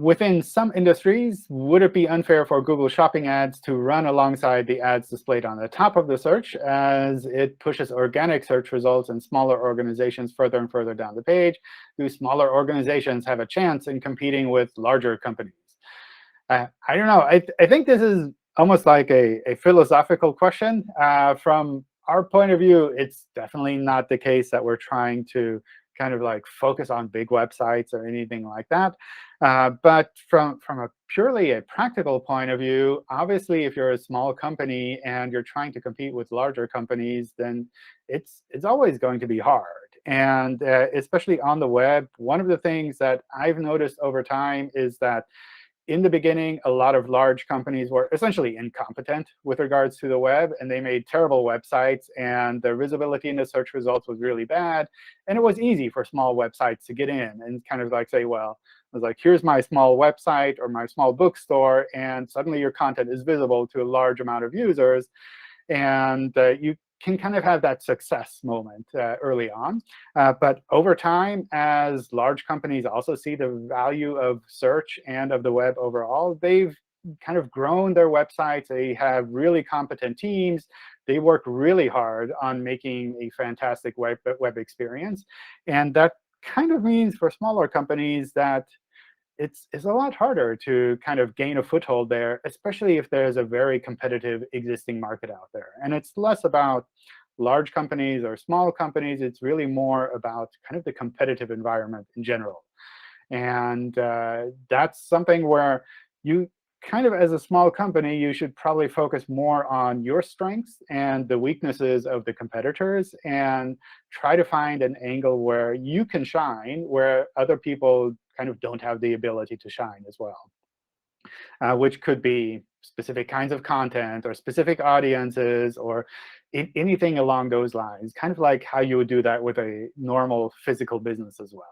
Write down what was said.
Within some industries, would it be unfair for Google Shopping ads to run alongside the ads displayed on the top of the search, as it pushes organic search results in smaller organizations further and further down the page? Do smaller organizations have a chance in competing with larger companies? I don't know. I think this is almost like a philosophical question. From our point of view, it's definitely not the case that we're trying to kind of like focus on big websites or anything like that. But from a purely a practical point of view, obviously, if you're a small company and you're trying to compete with larger companies, then it's always going to be hard. And especially on the web, one of the things that I've noticed over time is that in the beginning, a lot of large companies were essentially incompetent with regards to the web, and they made terrible websites, and their visibility in the search results was really bad. And it was easy for small websites to get in and kind of like say, well, I was like, here's my small website or my small bookstore, and suddenly your content is visible to a large amount of users. And you can kind of have that success moment early on. But over time, as large companies also see the value of search and of the web overall, they've kind of grown their websites. They have really competent teams. They work really hard on making a fantastic web experience. And that kind of means for smaller companies that it's a lot harder to kind of gain a foothold there, especially if there's a very competitive existing market out there. And it's less about large companies or small companies. It's really more about kind of the competitive environment in general. And that's something where you kind of, as a small company, you should probably focus more on your strengths and the weaknesses of the competitors and try to find an angle where you can shine, where other people kind of don't have the ability to shine as well, which could be specific kinds of content or specific audiences or anything along those lines, kind of like how you would do that with a normal physical business as well.